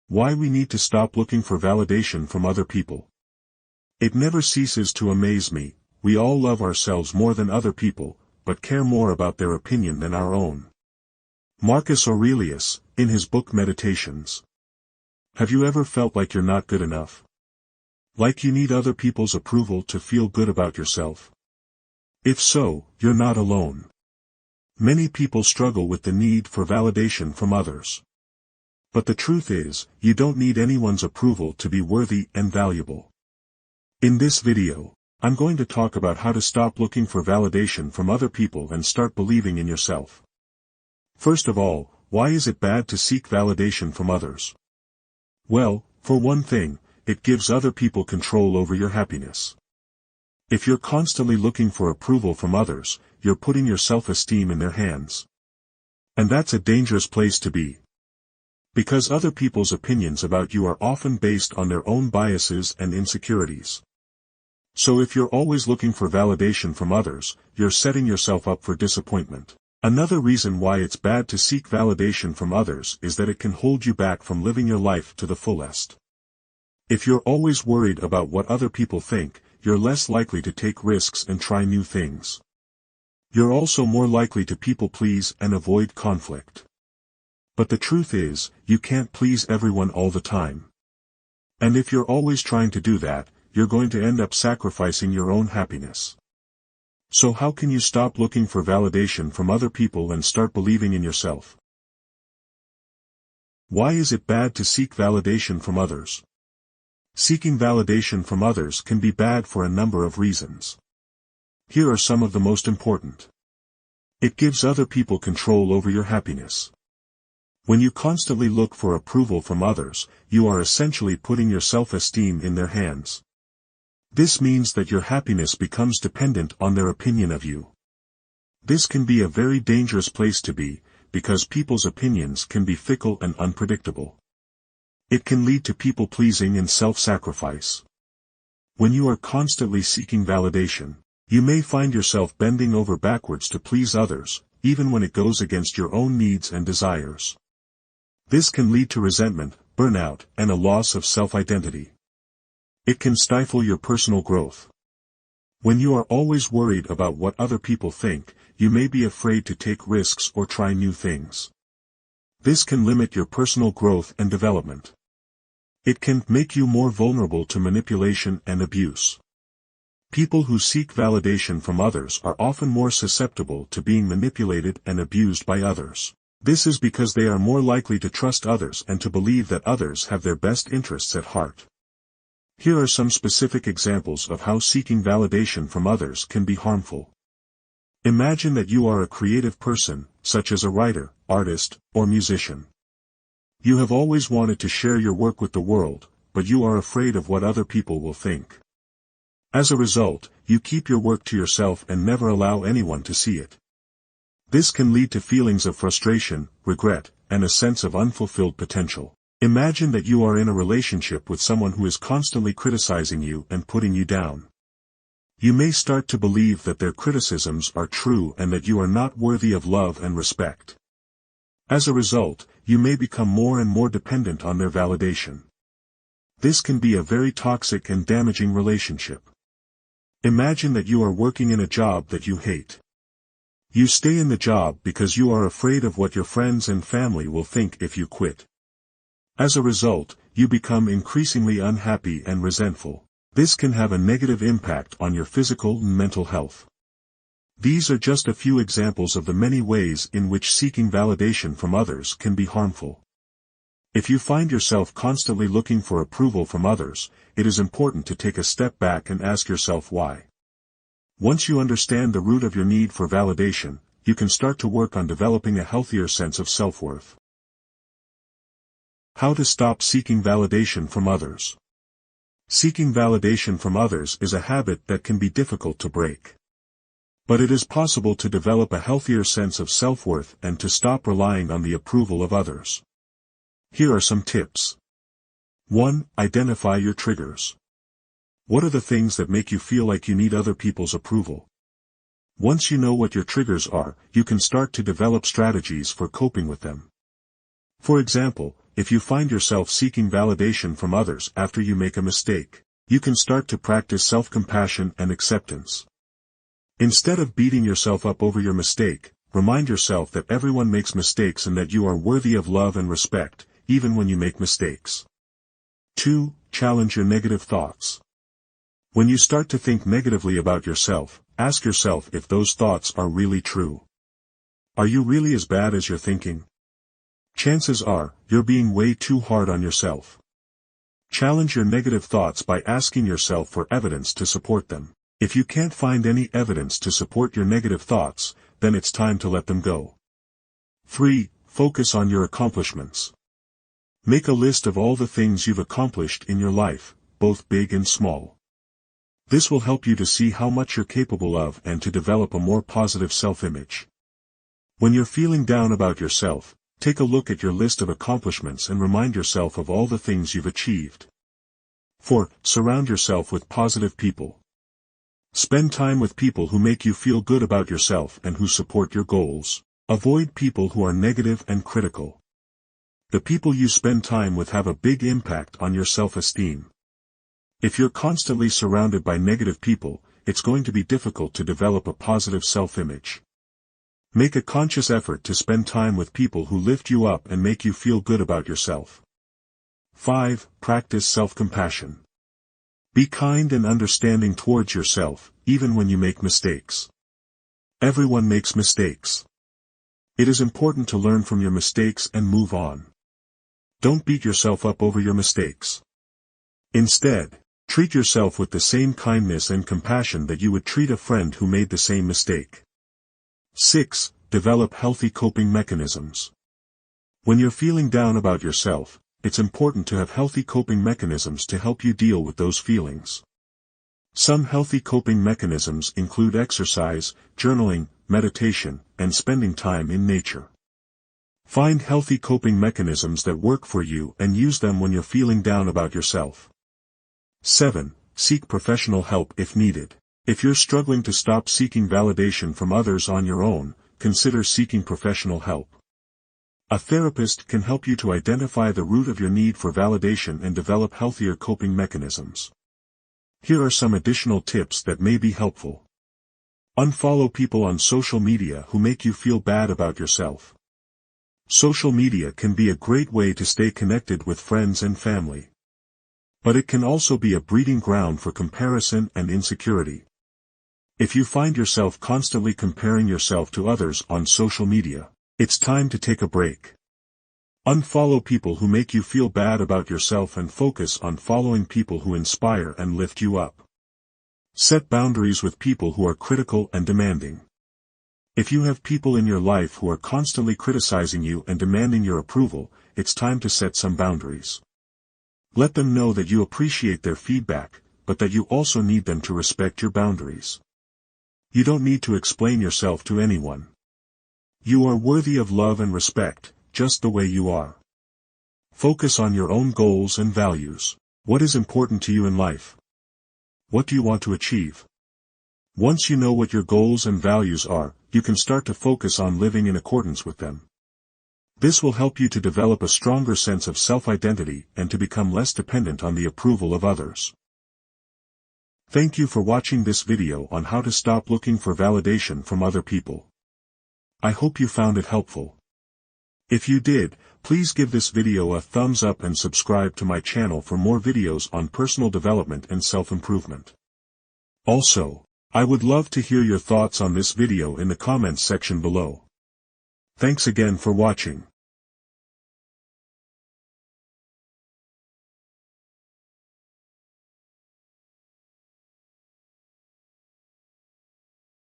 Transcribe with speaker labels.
Speaker 1: Why we need to stop looking for validation from other people. It never ceases to amaze me, we all love ourselves more than other people, but care more about their opinion than our own. Marcus Aurelius, in his book Meditations. Have you ever felt like you're not good enough? Like you need other people's approval to feel good about yourself? If so, you're not alone. Many people struggle with the need for validation from others. But the truth is, you don't need anyone's approval to be worthy and valuable. In this video, I'm going to talk about how to stop looking for validation from other people and start believing in yourself. First of all, why is it bad to seek validation from others? Well, for one thing, it gives other people control over your happiness. If you're constantly looking for approval from others, you're putting your self-esteem in their hands. And that's a dangerous place to be. Because other people's opinions about you are often based on their own biases and insecurities. So if you're always looking for validation from others, you're setting yourself up for disappointment. Another reason why it's bad to seek validation from others is that it can hold you back from living your life to the fullest. If you're always worried about what other people think, you're less likely to take risks and try new things. You're also more likely to people please and avoid conflict. But the truth is, you can't please everyone all the time. And if you're always trying to do that, you're going to end up sacrificing your own happiness. So how can you stop looking for validation from other people and start believing in yourself? Why is it bad to seek validation from others? Seeking validation from others can be bad for a number of reasons. Here are some of the most important. It gives other people control over your happiness. When you constantly look for approval from others, you are essentially putting your self-esteem in their hands. This means that your happiness becomes dependent on their opinion of you. This can be a very dangerous place to be, because people's opinions can be fickle and unpredictable. It can lead to people-pleasing and self-sacrifice. When you are constantly seeking validation, you may find yourself bending over backwards to please others, even when it goes against your own needs and desires. This can lead to resentment, burnout, and a loss of self-identity. It can stifle your personal growth. When you are always worried about what other people think, you may be afraid to take risks or try new things. This can limit your personal growth and development. It can make you more vulnerable to manipulation and abuse. People who seek validation from others are often more susceptible to being manipulated and abused by others. This is because they are more likely to trust others and to believe that others have their best interests at heart. Here are some specific examples of how seeking validation from others can be harmful. Imagine that you are a creative person, such as a writer, artist, or musician. You have always wanted to share your work with the world, but you are afraid of what other people will think. As a result, you keep your work to yourself and never allow anyone to see it. This can lead to feelings of frustration, regret, and a sense of unfulfilled potential. Imagine that you are in a relationship with someone who is constantly criticizing you and putting you down. You may start to believe that their criticisms are true and that you are not worthy of love and respect. As a result, you may become more and more dependent on their validation. This can be a very toxic and damaging relationship. Imagine that you are working in a job that you hate. You stay in the job because you are afraid of what your friends and family will think if you quit. As a result, you become increasingly unhappy and resentful. This can have a negative impact on your physical and mental health. These are just a few examples of the many ways in which seeking validation from others can be harmful. If you find yourself constantly looking for approval from others, it is important to take a step back and ask yourself why. Once you understand the root of your need for validation, you can start to work on developing a healthier sense of self-worth. How to stop seeking validation from others. Seeking validation from others is a habit that can be difficult to break. But it is possible to develop a healthier sense of self-worth and to stop relying on the approval of others. Here are some tips. 1. Identify your triggers. What are the things that make you feel like you need other people's approval? Once you know what your triggers are, you can start to develop strategies for coping with them. For example, if you find yourself seeking validation from others after you make a mistake, you can start to practice self-compassion and acceptance. Instead of beating yourself up over your mistake, remind yourself that everyone makes mistakes and that you are worthy of love and respect, even when you make mistakes. 2. Challenge your negative thoughts. When you start to think negatively about yourself, ask yourself if those thoughts are really true. Are you really as bad as you're thinking? Chances are, you're being way too hard on yourself. Challenge your negative thoughts by asking yourself for evidence to support them. If you can't find any evidence to support your negative thoughts, then it's time to let them go. 3. Focus on your accomplishments. Make a list of all the things you've accomplished in your life, both big and small. This will help you to see how much you're capable of and to develop a more positive self-image. When you're feeling down about yourself, take a look at your list of accomplishments and remind yourself of all the things you've achieved. 4. Surround yourself with positive people. Spend time with people who make you feel good about yourself and who support your goals. Avoid people who are negative and critical. The people you spend time with have a big impact on your self-esteem. If you're constantly surrounded by negative people, it's going to be difficult to develop a positive self-image. Make a conscious effort to spend time with people who lift you up and make you feel good about yourself. 5. Practice self-compassion. Be kind and understanding towards yourself, even when you make mistakes. Everyone makes mistakes. It is important to learn from your mistakes and move on. Don't beat yourself up over your mistakes. Instead, treat yourself with the same kindness and compassion that you would treat a friend who made the same mistake. 6. Develop healthy coping mechanisms. When you're feeling down about yourself, it's important to have healthy coping mechanisms to help you deal with those feelings. Some healthy coping mechanisms include exercise, journaling, meditation, and spending time in nature. Find healthy coping mechanisms that work for you and use them when you're feeling down about yourself. 7. Seek professional help if needed. If you're struggling to stop seeking validation from others on your own, consider seeking professional help. A therapist can help you to identify the root of your need for validation and develop healthier coping mechanisms. Here are some additional tips that may be helpful. Unfollow people on social media who make you feel bad about yourself. Social media can be a great way to stay connected with friends and family. But it can also be a breeding ground for comparison and insecurity. If you find yourself constantly comparing yourself to others on social media, it's time to take a break. Unfollow people who make you feel bad about yourself and focus on following people who inspire and lift you up. Set boundaries with people who are critical and demanding. If you have people in your life who are constantly criticizing you and demanding your approval, it's time to set some boundaries. Let them know that you appreciate their feedback, but that you also need them to respect your boundaries. You don't need to explain yourself to anyone. You are worthy of love and respect, just the way you are. Focus on your own goals and values. What is important to you in life? What do you want to achieve? Once you know what your goals and values are, you can start to focus on living in accordance with them. This will help you to develop a stronger sense of self-identity and to become less dependent on the approval of others. Thank you for watching this video on how to stop looking for validation from other people. I hope you found it helpful. If you did, please give this video a thumbs up and subscribe to my channel for more videos on personal development and self-improvement. Also, I would love to hear your thoughts on this video in the comments section below. Thanks again for watching.